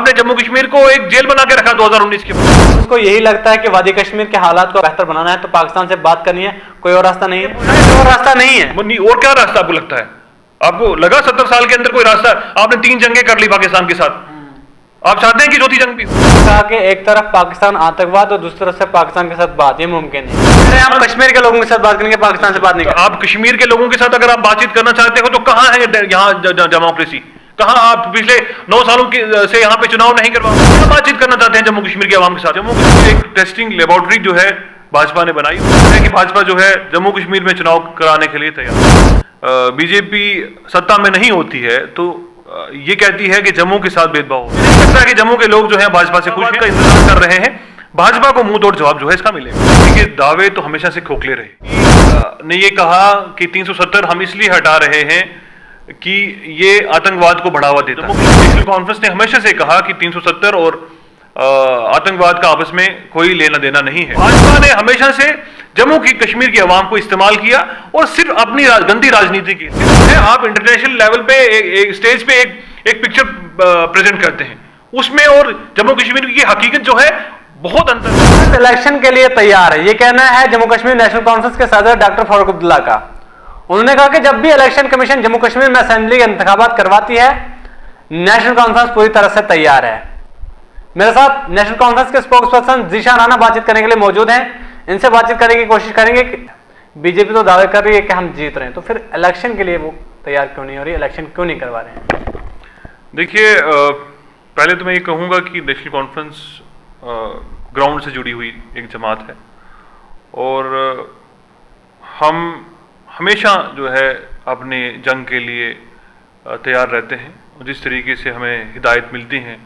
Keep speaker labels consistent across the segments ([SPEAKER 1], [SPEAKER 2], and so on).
[SPEAKER 1] आपने जम्मू कश्मीर को एक जेल बना के रखा 2019 के बाद।
[SPEAKER 2] उसको यही लगता है कि वादी कश्मीर के हालात को बेहतर बनाना है तो पाकिस्तान से बात करनी है, कोई और रास्ता नहीं है। कोई और रास्ता नहीं है।
[SPEAKER 1] और क्या रास्ता आपको लगता है? आपको लगा 70 साल के अंदर कोई रास्ता? आपने 3 जंगें कर ली पाकिस्तान के साथ, आप चाहते हैं कि चौथी जंग भी हो?
[SPEAKER 2] कहा कि एक तरफ पाकिस्तान आतंकवाद और दूसरी तरफ से पाकिस्तान के साथ बात, ये मुमकिन है। हम कश्मीर के लोगों के साथ बात करेंगे, पाकिस्तान से बात नहीं करेंगे।
[SPEAKER 1] आप कश्मीर के लोगों के साथ अगर आप बातचीत करना चाहते हो तो कहां है यहाँ डेमोक्रेसी? कहां आप पिछले 9 सालों से यहाँ पे चुनाव नहीं करवा, क्या बातचीत करना चाहते हैं जम्मू कश्मीर के अवाम के साथ? जम्मू कश्मीर एक टेस्टिंग लेबोरेटरी जो है भाजपा ने बनाई है कि भाजपा जो है जम्मू कश्मीर में चुनाव कराने के लिए तैयार। बीजेपी सत्ता में नहीं होती है तो ये कहती है कि जम्मू के साथ भेदभाव हो। नहीं लगता कि जम्मू के लोग जो है भाजपा से खुश का इंतजार कर रहे हैं, भाजपा को मुंह तोड़ जवाब जो है इसका मिलेगा। देखिए, दावे तो हमेशा से खोखले रहे। ने ये कहा कि 370 हम इसलिए हटा रहे हैं कि ये आतंकवाद को बढ़ावा देता है। नेशनल कॉन्फ्रेंस ने हमेशा से कहा कि 370 और आतंकवाद का आपस में कोई लेना देना नहीं है। भाजपा ने हमेशा से जम्मू की कश्मीर की आवाम को इस्तेमाल किया और सिर्फ अपनी गंदी राजनीति की। आप इंटरनेशनल लेवल पे एक स्टेज पे एक पिक्चर प्रेजेंट करते हैं, उसमें और जम्मू कश्मीर की हकीकत जो है बहुत अंतर।
[SPEAKER 2] इलेक्शन के लिए तैयार है, ये कहना है जम्मू कश्मीर नेशनल कॉन्फ्रेंस के सदर डॉक्टर फारूक अब्दुल्ला का। उन्होंने कहा कि जब भी इलेक्शन कमीशन जम्मू कश्मीर में असेंबली के इंतखाबात करवाती है, नेशनल कॉन्फ्रेंस पूरी तरह से तैयार है। मेरे साथ नेशनल कॉन्फ्रेंस के स्पोक्स पर्सन जीशान राणा बातचीत करने के लिए मौजूद हैं। इनसे बातचीत करने की कोशिश करेंगे कि बीजेपी तो दावे कर रही है कि हम जीत रहे हैं, तो फिर इलेक्शन के लिए वो तैयार क्यों नहीं हो रही, इलेक्शन क्यों नहीं करवा रहे हैं?
[SPEAKER 1] देखिए, पहले तो मैं ये कहूँगा कि नेशनल कॉन्फ्रेंस ग्राउंड से जुड़ी हुई एक जमात है और हम हमेशा जो है अपने जंग के लिए तैयार रहते हैं। जिस तरीके से हमें हिदायत मिलती हैं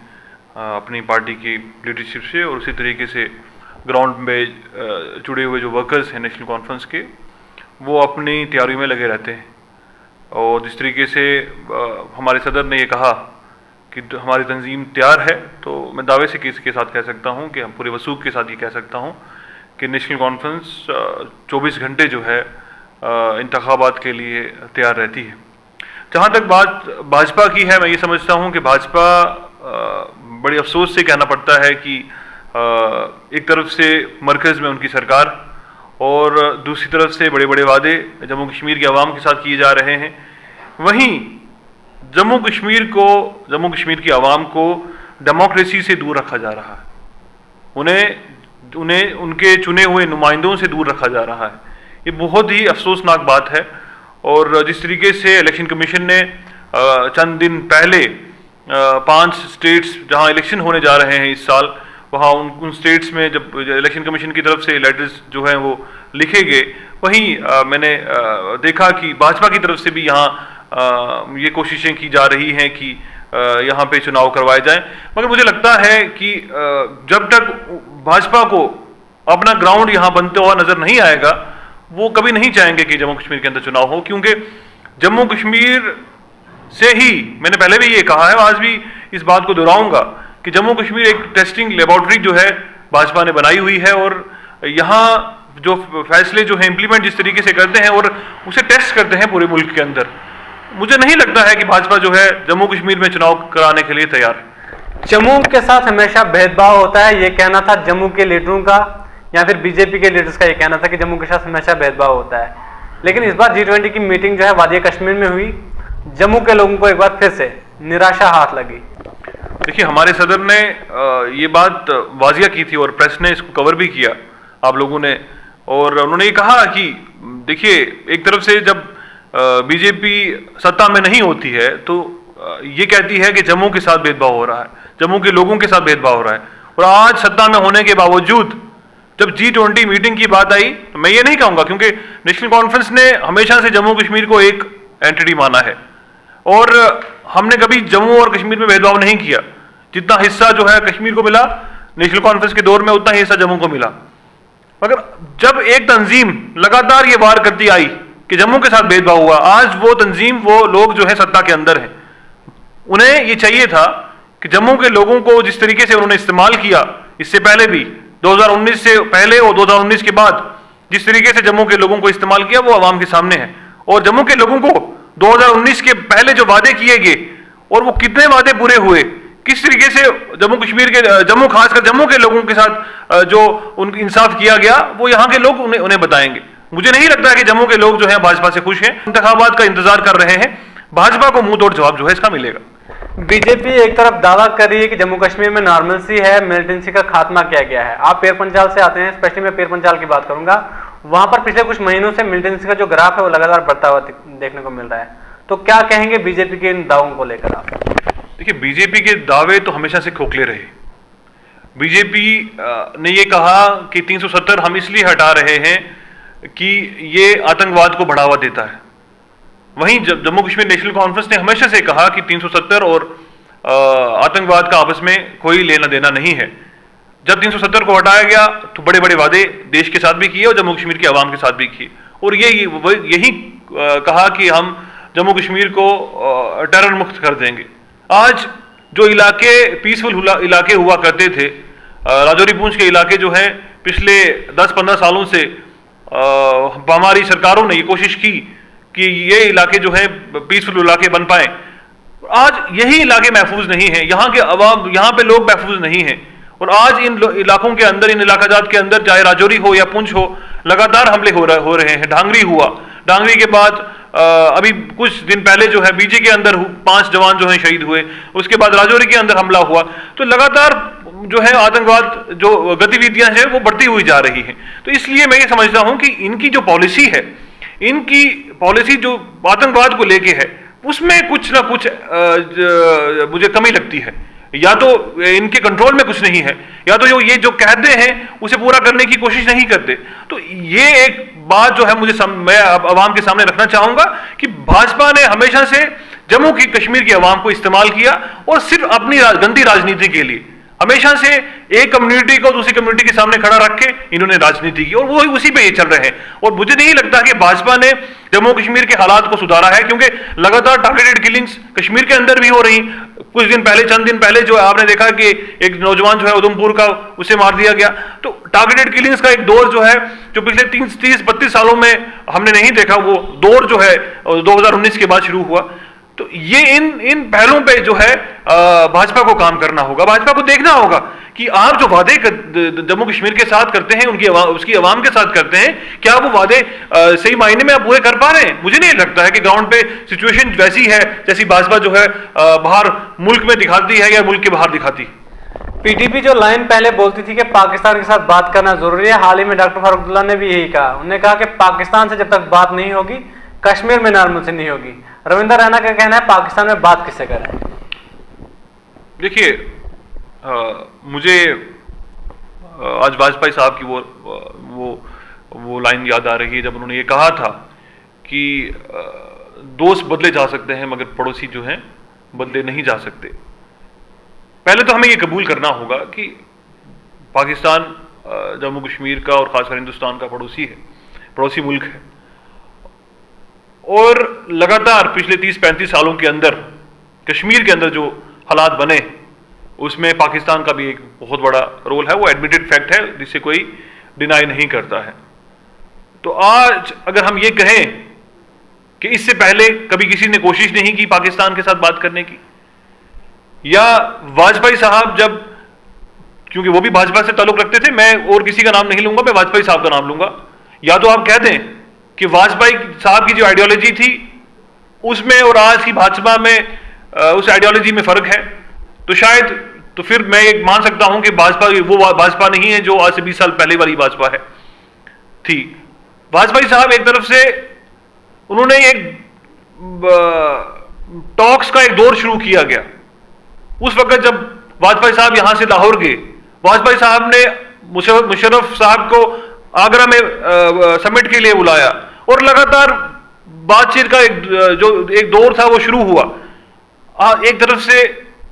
[SPEAKER 1] अपनी पार्टी की लीडरशिप से, और उसी तरीके से ग्राउंड में जुड़े हुए जो वर्कर्स हैं नेशनल कॉन्फ्रेंस के, वो अपनी तैयारी में लगे रहते हैं। और जिस तरीके से हमारे सदर ने ये कहा कि हमारी तंजीम तैयार है, तो मैं दावे से के साथ कह सकता हूँ कि हम पूरे वसूख के साथ ये कह सकता हूँ कि नेशनल कॉन्फ्रेंस 24 घंटे जो है इंतखाबात के लिए तैयार रहती है। जहाँ तक बात भाजपा की है, मैं ये समझता हूँ कि भाजपा बड़े अफसोस से कहना पड़ता है कि एक तरफ से मरकज़ में उनकी सरकार और दूसरी तरफ से बड़े बड़े वादे जम्मू कश्मीर के अवाम के साथ किए जा रहे हैं। वहीं जम्मू कश्मीर की आवाम को डेमोक्रेसी से दूर रखा जा रहा है, उन्हें उनके चुने हुए नुमाइंदों से दूर रखा जा रहा है। ये बहुत ही अफसोसनाक बात है। और जिस तरीके से इलेक्शन कमीशन ने चंद दिन पहले 5 स्टेट्स जहां इलेक्शन होने जा रहे हैं इस साल, वहाँ उन स्टेट्स में जब इलेक्शन कमीशन की तरफ से लेटर्स जो हैं वो लिखे गए, वहीं मैंने देखा कि भाजपा की तरफ से भी यहाँ ये कोशिशें की जा रही हैं कि यहाँ पे चुनाव करवाए जाएं। मगर मुझे लगता है कि जब तक भाजपा को अपना ग्राउंड यहाँ बनते हुआ नजर नहीं आएगा, वो कभी नहीं चाहेंगे कि जम्मू कश्मीर के अंदर चुनाव हो, क्योंकि जम्मू कश्मीर से ही, मैंने पहले भी ये कहा है, आज भी इस बात को दोहराऊंगा कि जम्मू कश्मीर एक टेस्टिंग लेबोरेटरी जो है भाजपा ने बनाई हुई है और यहाँ जो फैसले जो है इम्प्लीमेंट जिस तरीके से करते हैं और उसे टेस्ट करते हैं पूरे मुल्क के अंदर, मुझे नहीं लगता है कि भाजपा जो है जम्मू कश्मीर में चुनाव कराने के लिए तैयार है।
[SPEAKER 2] जम्मू के साथ हमेशा भेदभाव होता है, ये कहना था जम्मू के लीडरों का, या फिर बीजेपी के लीडर्स का ये कहना था कि जम्मू के साथ हमेशा भेदभाव होता है। लेकिन इस बार G20 की मीटिंग जो है वादी कश्मीर में हुई, जम्मू के लोगों को एक बार फिर से निराशा हाथ लगी।
[SPEAKER 1] देखिए, हमारे सदर ने ये बात वाजिया की थी और प्रेस ने इसको कवर भी किया, आप लोगों ने, और उन्होंने ये कहा कि देखिए, एक तरफ से जब बीजेपी सत्ता में नहीं होती है तो ये कहती है कि जम्मू के साथ भेदभाव हो रहा है, जम्मू के लोगों के साथ भेदभाव हो रहा है, और आज सत्ता में होने के बावजूद जब G20 मीटिंग की बात आई, तो मैं ये नहीं कहूँगा, क्योंकि नेशनल कॉन्फ्रेंस ने हमेशा से जम्मू कश्मीर को एक एंटिटी माना है और हमने कभी जम्मू और कश्मीर में भेदभाव नहीं किया। जितना हिस्सा जो है कश्मीर को मिला नेशनल कॉन्फ्रेंस के दौर में, उतना ही हिस्सा जम्मू को मिला। मगर जब एक तंजीम लगातार ये वार करती आई कि जम्मू के साथ भेदभाव हुआ, आज वो तंजीम, वो लोग जो है सत्ता के अंदर हैं, उन्हें ये चाहिए था कि जम्मू के लोगों को जिस तरीके से उन्होंने इस्तेमाल किया, इससे पहले भी 2019 से पहले और 2019 के बाद जिस तरीके से जम्मू के लोगों को इस्तेमाल किया, वो आवाम के सामने है। और जम्मू के लोगों को 2019 के पहले जो वादे किए गए और वो कितने वादे पूरे हुए, किस तरीके से जम्मू कश्मीर के खासकर जम्मू के लोगों के साथ जो उन इंसाफ किया गया, वो यहाँ के लोग उन्हें बताएंगे। मुझे नहीं लगता कि जम्मू के लोग जो हैं भाजपा से खुश हैं, इंतखाबात का इंतजार कर रहे हैं। भाजपा को मुंह तोड़ जवाब जो है इसका मिलेगा।
[SPEAKER 2] बीजेपी एक तरफ दावा कर रही है कि जम्मू कश्मीर में नॉर्मलसी है, मिलिटेंसी का खात्मा किया गया है। आप पीर पंजाल से आते हैं, स्पेशली मैं पीर पंजाल की बात करूंगा। वहां पर पिछले कुछ महीनों से मिलिटेंसी का जो ग्राफ है वो लगातार बढ़ता हुआ देखने को मिल रहा है। तो क्या कहेंगे बीजेपी के इन दावों को लेकर आप?
[SPEAKER 1] देखिए, बीजेपी के दावे तो हमेशा से खोखले रहे। बीजेपी ने ये कहा कि 370 हम इसलिए हटा रहे हैं कि ये आतंकवाद को बढ़ावा देता है। वहीं जम्मू कश्मीर नेशनल कॉन्फ्रेंस ने हमेशा से कहा कि 370 और आतंकवाद का आपस में कोई लेना देना नहीं है। जब 370 को हटाया गया तो बड़े बड़े वादे देश के साथ भी किए और जम्मू कश्मीर के अवाम के साथ भी किए, और यही कहा कि हम जम्मू कश्मीर को टेरर मुक्त कर देंगे। आज जो इलाके पीसफुल इलाके हुआ करते थे, राजौरी पूंछ के इलाके जो है, पिछले 10-15 सालों से हमारी सरकारों ने ये कोशिश की कि ये इलाके जो है पीसफुल इलाके बन पाए। आज यही इलाके महफूज नहीं है, यहाँ के अवाम, यहाँ पे लोग महफूज नहीं हैं। और आज इन इलाकों के अंदर, इन इलाकाजात के अंदर, चाहे राजौरी हो या पुंछ हो, लगातार हमले हो रहे हैं। डांगरी हुआ, डांगरी के बाद अभी कुछ दिन पहले जो है बीजे के अंदर 5 जवान जो हैं शहीद हुए, उसके बाद राजौरी के अंदर हमला हुआ। तो लगातार जो है आतंकवाद जो गतिविधियां हैं वो बढ़ती हुई जा रही हैं। तो इसलिए मैं ये समझता हूं कि इनकी जो पॉलिसी है, इनकी पॉलिसी जो आतंकवाद को लेके है, उसमें कुछ ना कुछ मुझे कमी लगती है। या तो इनके कंट्रोल में कुछ नहीं है, या तो ये जो कहते हैं उसे पूरा करने की कोशिश नहीं करते। तो ये एक बात जो है मैं अवाम के सामने रखना चाहूंगा कि भाजपा ने हमेशा से जम्मू की कश्मीर के अवाम को इस्तेमाल किया, और सिर्फ अपनी गंदी राजनीति के लिए। हमेशा से एक कम्युनिटी को दूसरी कम्युनिटी के सामने खड़ा रख के इन्होंने राजनीति की, और वो उसी पे ये चल रहे हैं। और मुझे नहीं लगता कि भाजपा ने जम्मू कश्मीर के हालात को सुधारा है, क्योंकि लगातार टारगेटेड किलिंग्स कश्मीर के अंदर भी हो रही। कुछ दिन पहले, चंद दिन पहले जो आपने देखा कि एक नौजवान जो है उधमपुर का, उसे मार दिया गया। तो टारगेटेड किलिंग्स का एक दौर जो है, जो पिछले 30-32 सालों में हमने नहीं देखा, वो दौर जो है 2019 के बाद शुरू हुआ। तो ये इन पहलों पे जो है भाजपा को काम करना होगा। भाजपा को देखना होगा कि आप जो वादे जम्मू कश्मीर के साथ करते हैं, उसकी अवाम के साथ करते हैं, क्या वो वादे सही मायने में आप पूरे कर पा रहे हैं? मुझे नहीं लगता है कि ग्राउंड पे सिचुएशन वैसी है जैसी भाजपा जो है बाहर मुल्क में दिखाती है या मुल्क के बाहर दिखाती है।
[SPEAKER 2] पीडीपी जो लाइन पहले बोलती थी कि पाकिस्तान के साथ बात करना जरूरी है, हाल ही में डॉक्टर फारूक अब्दुल्ला ने भी यही कहा। उन्होंने कहा कि पाकिस्तान से जब तक बात नहीं होगी, कश्मीर में नॉर्मल से नहीं होगी। रविंदर रैना का कहना है पाकिस्तान में बात किससे करें?
[SPEAKER 1] देखिए, मुझे आज वाजपेयी साहब की वो लाइन याद आ रही है, जब उन्होंने ये कहा था कि दोस्त बदले जा सकते हैं मगर पड़ोसी जो हैं बदले नहीं जा सकते। पहले तो हमें ये कबूल करना होगा कि पाकिस्तान जम्मू कश्मीर का और खासकर हिंदुस्तान का पड़ोसी मुल्क है, और लगातार पिछले 30-35 सालों के अंदर कश्मीर के अंदर जो हालात बने, उसमें पाकिस्तान का भी एक बहुत बड़ा रोल है। वो एडमिटेड फैक्ट है जिसे कोई डिनाई नहीं करता है। तो आज अगर हम ये कहें कि इससे पहले कभी किसी ने कोशिश नहीं की पाकिस्तान के साथ बात करने की, या वाजपेयी साहब जब, क्योंकि वो भी भाजपा से ताल्लुक रखते थे, मैं और किसी का नाम नहीं लूंगा, मैं वाजपेयी साहब का नाम लूंगा, या तो आप कह दें कि वाजपेयी साहब की जो आइडियोलॉजी थी उसमें और आज की भाजपा में उस आइडियोलॉजी में फर्क है, तो शायद तो फिर मैं एक मान सकता हूं कि भाजपा वो भाजपा नहीं है जो आज से 20 साल पहले वाली भाजपा है थी। वाजपेयी साहब एक तरफ से उन्होंने एक टॉक्स का एक दौर शुरू किया गया। उस वक्त जब वाजपेयी साहब यहां से लाहौर गए, वाजपेयी साहब ने मुशर्रफ साहब को आगरा में समिट के लिए बुलाया, और लगातार बातचीत का एक दौर था वो शुरू हुआ। एक तरफ से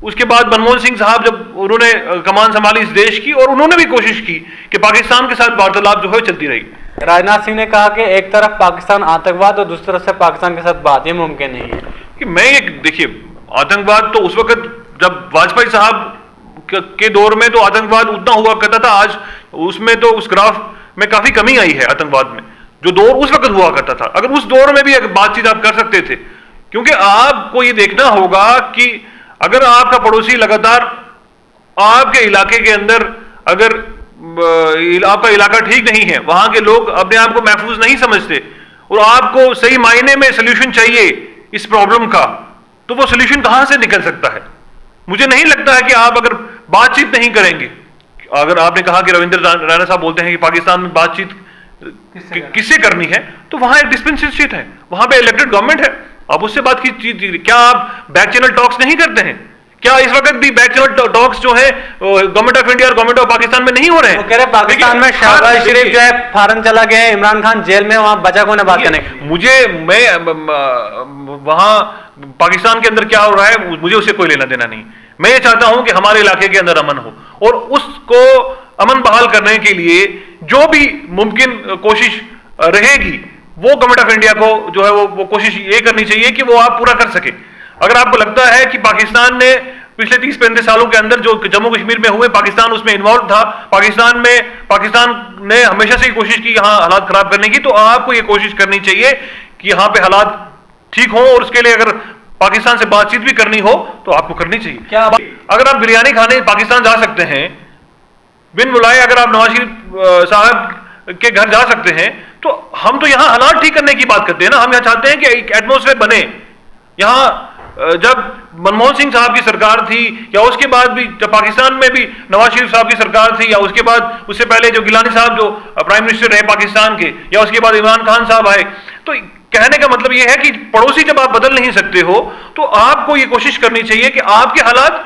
[SPEAKER 1] उसके बाद मनमोहन सिंह साहब जब उन्होंने कमान संभाली इस देश की, और उन्होंने भी कोशिश की कि पाकिस्तान के साथ वार्तालाप जो है चलती रही।
[SPEAKER 2] राजनाथ सिंह ने कहा कि एक तरफ पाकिस्तान आतंकवाद और दूसरी तरफ से पाकिस्तान के साथ बात, ये मुमकिन नहीं है।
[SPEAKER 1] कि देखिए, आतंकवाद तो उस वक्त जब वाजपेयी साहब के दौर में तो आतंकवाद उतना हुआ करता था, आज उसमें तो उस ग्राफ में काफी कमी आई है आतंकवाद में, जो दौर उस वक्त हुआ करता था। अगर उस दौर में भी बातचीत आप कर सकते थे, क्योंकि आपको ये देखना होगा कि अगर आपका पड़ोसी लगातार आपके इलाके के अंदर, अगर आपका इलाका ठीक नहीं है, वहां के लोग अपने आप को महफूज नहीं समझते और आपको सही मायने में सोल्यूशन चाहिए इस प्रॉब्लम का, तो वो सोल्यूशन कहां से निकल सकता है? मुझे नहीं लगता है कि आप अगर बातचीत नहीं करेंगे, अगर आपने कहा कि रविंद्र रैना साहब बोलते हैं कि पाकिस्तान में बातचीत किससे करनी है, तो वहां एक डिस्पेंसरशिप है, वहां पे इलेक्टेड गवर्नमेंट है, आप उससे बात की। क्या आप बैक चैनल टॉक्स नहीं करते हैं? क्या इस वक्त भी बैक चैनल टॉक्स जो है गवर्नमेंट ऑफ इंडिया और गवर्नमेंट ऑफ पाकिस्तान में नहीं हो रहे हैं?
[SPEAKER 2] वो कह रहे पाकिस्तान में शहबाज शरीफ जो है फॉरेन चला गया है, इमरान खान जेल में, वहां बचा कौन है बात करने के?
[SPEAKER 1] मैं वहां पाकिस्तान के अंदर क्या हो रहा है मुझे उससे कोई लेना देना नहीं। मैं ये चाहता हूं कि हमारे इलाके के अंदर अमन हो, और उसको अमन बहाल करने के लिए जो भी मुमकिन कोशिश रहेगी वो गवर्नमेंट ऑफ इंडिया को जो है वो कोशिश ये करनी चाहिए कि वो आप पूरा कर सके। अगर आपको लगता है कि पाकिस्तान ने पिछले 30-35 सालों के अंदर जो जम्मू कश्मीर में हुए, पाकिस्तान उसमें इन्वॉल्व था, पाकिस्तान ने हमेशा से कोशिश की यहाँ हालात खराब करने की, तो आपको ये कोशिश करनी चाहिए कि यहाँ पे हालात ठीक हो, और उसके लिए अगर पाकिस्तान से बातचीत भी करनी हो तो आपको करनी चाहिए।
[SPEAKER 2] क्या
[SPEAKER 1] अगर आप बिरयानी खाने पाकिस्तान जा सकते हैं बिन बुलाए, अगर आप नवाज शरीफ साहब के घर जा सकते हैं, तो हम तो यहाँ हालात ठीक करने की बात करते हैं ना। हम यहाँ चाहते हैं कि एक एटमॉस्फेयर बने। यहाँ जब मनमोहन सिंह साहब की सरकार थी, या उसके बाद भी जब पाकिस्तान में भी नवाज शरीफ साहब की सरकार थी, या उसके बाद उससे पहले जो गिलानी साहब जो प्राइम मिनिस्टर रहे पाकिस्तान के, या उसके बाद इमरान खान साहब आए, तो कहने का मतलब यह है कि पड़ोसी जब आप बदल नहीं सकते हो तो आपको ये कोशिश करनी चाहिए कि आपके हालात,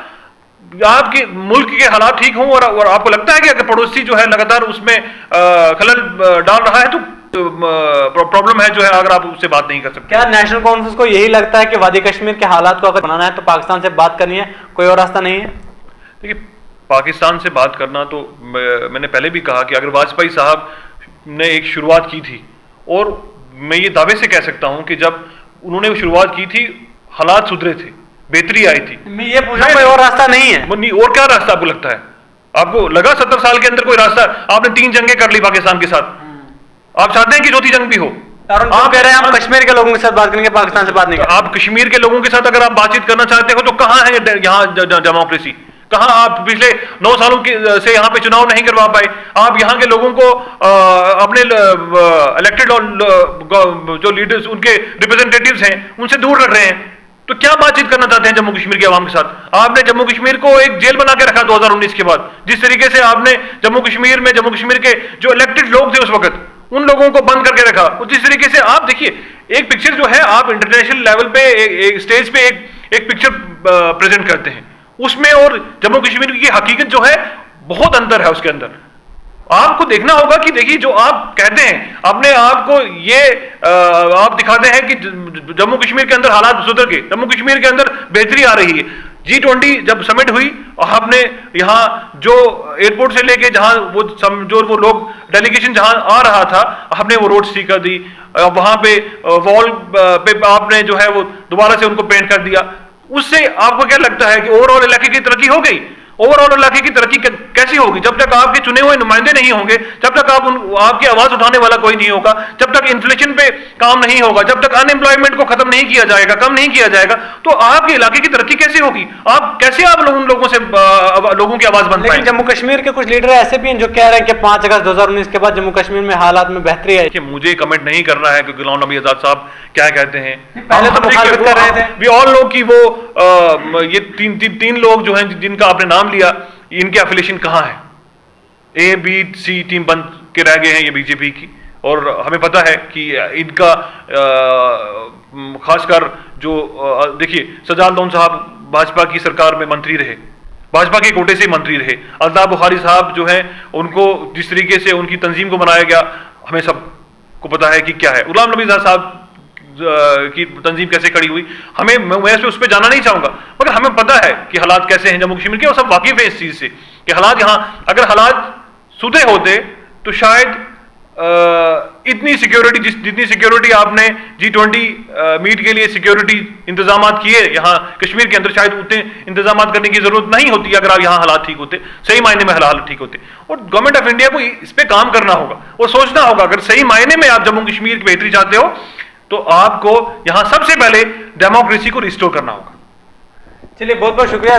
[SPEAKER 1] आपके मुल्क के हालात ठीक हों, और आपको लगता है कि अगर पड़ोसी जो है लगातार उसमें खलल डाल रहा है तो प्रॉब्लम है जो है, अगर आप उससे बात नहीं कर सकते।
[SPEAKER 2] क्या नेशनल कॉन्फ्रेंस को यही लगता है कि वादी कश्मीर के हालात को अगर बनाना है तो पाकिस्तान से बात करनी है, कोई और रास्ता नहीं है?
[SPEAKER 1] देखिए, पाकिस्तान से बात करना तो मैंने पहले भी कहा कि अगर वाजपेयी साहब ने एक शुरुआत की थी, और मैं ये दावे से कह सकता हूं कि जब उन्होंने शुरुआत की थी हालात सुधरे थे, बेहतरी आई थी।
[SPEAKER 2] मैं ये पूछा कोई और रास्ता नहीं है?
[SPEAKER 1] और क्या रास्ता आपको लगता है? आपको लगा 70 साल के अंदर कोई रास्ता? आपने 3 जंगें कर ली पाकिस्तान के साथ, आप चाहते हैं कि चौथी जंग भी हो?
[SPEAKER 2] आप कह रहे हैं हम कश्मीर के लोगों के साथ बात करेंगे, पाकिस्तान से बात नहीं करेंगे।
[SPEAKER 1] आप कश्मीर के लोगों के साथ अगर आप बातचीत करना चाहते हो तो कहां है यहाँ डेमोक्रेसी? कहां आप पिछले 9 सालों से यहाँ पे चुनाव नहीं करवा पाए? आप यहाँ के लोगों को अपने इलेक्टेड जो लीडर्स, उनके रिप्रेजेंटेटिव्स हैं, उनसे दूर रख रहे हैं। तो क्या बातचीत करना चाहते हैं जम्मू कश्मीर के अवाम के साथ? आपने जम्मू कश्मीर को एक जेल बना के रखा 2019 के बाद। जिस तरीके से आपने जम्मू कश्मीर के जो इलेक्टेड लोग थे उस वक्त, उन लोगों को बंद करके रखा, और जिस तरीके से आप देखिए, एक पिक्चर जो है आप इंटरनेशनल लेवल पे एक स्टेज पे एक पिक्चर प्रेजेंट करते हैं, उसमें और जम्मू कश्मीर की हकीकत जो है बहुत अंतर है उसके अंदर। आपको देखना होगा कि देखिए, जो आप कहते हैं अपने आप को, ये आप दिखाते हैं कि जम्मू कश्मीर के अंदर हालात सुधर गए, जम्मू कश्मीर के अंदर बेहतरी आ रही है। G20 जब समिट हुई, आपने यहाँ जो एयरपोर्ट से लेके जहां वो लोग डेलीगेशन जहां आ रहा था, आपने वो रोड ठीक कर दी, वहां पे वॉल पे आपने जो है वो दोबारा से उनको पेंट कर दिया। उससे आपको क्या लगता है कि ओवरऑल इलाके की तरक्की हो गई? ओवरऑल इलाके की तरक्की कैसी होगी? जब तक आपके चुने हुए नुमाइंदे नहीं होंगे, जब तक आपकी आवाज उठाने वाला कोई नहीं होगा, जब तक इन्फ्लेशन पे काम नहीं होगा, जब तक अनएम्प्लॉयमेंट को खत्म नहीं किया जाएगा, कम नहीं किया जाएगा, तो आपके इलाके की तरक्की कैसे होगी? आप कैसे उन लोगों से लोगों की आवाज बन पाएंगे?
[SPEAKER 2] जम्मू कश्मीर के कुछ लीडर ऐसे भी हैं जो कह रहे हैं कि 5 अगस्त 2019 के बाद जम्मू कश्मीर में हालात में बेहतरी आई।
[SPEAKER 1] मुझे कमेंट नहीं करना है कि गुलाम नबी आजाद साहब क्या कहते हैं।
[SPEAKER 2] पहले तो मुखालफत कर रहे थे।
[SPEAKER 1] वी ऑल नो कि वो ये तीन लोग जो हैं जिनका आपने नाम लिया, इनके एफिलिएशन कहाँ है? A, B, C टीम बन के रह गए हैं ये बीजेपी की, और हमें पता है कि इनका खासकर जो देखिए, सजाद साहब भाजपा की सरकार में मंत्री रहे, भाजपा के कोटे से मंत्री रहे। अल्ताफ बुखारी साहब जो हैं, उनको जिस तरीके से उनकी तंजीम को बनाया गया, हमें सबको पता है कि क्या है। गुलाम नबी आजाद साहब की तंजीम कैसे खड़ी हुई, मैं उस पर जाना नहीं चाहूंगा, मगर हमें पता है कि हालात कैसे हैं जम्मू कश्मीर के, और सब वाकिफ है इस चीज से कि हालात यहाँ, अगर हालात सुधरे होते तो शायद इतनी सिक्योरिटी, जितनी सिक्योरिटी आपने G20 मीट के लिए सिक्योरिटी इंतजाम किए यहाँ कश्मीर के अंदर, शायद उतने इंतजाम करने की जरूरत नहीं होती अगर आप यहाँ हालात ठीक होते, सही मायने में हालात ठीक होते। और गवर्नमेंट ऑफ इंडिया को इस पे काम करना होगा और सोचना होगा, अगर सही मायने में आप जम्मू कश्मीर की बेहतरी चाहते हो तो आपको यहां सबसे पहले डेमोक्रेसी को रिस्टोर करना होगा।
[SPEAKER 2] चलिए बहुत बहुत शुक्रिया।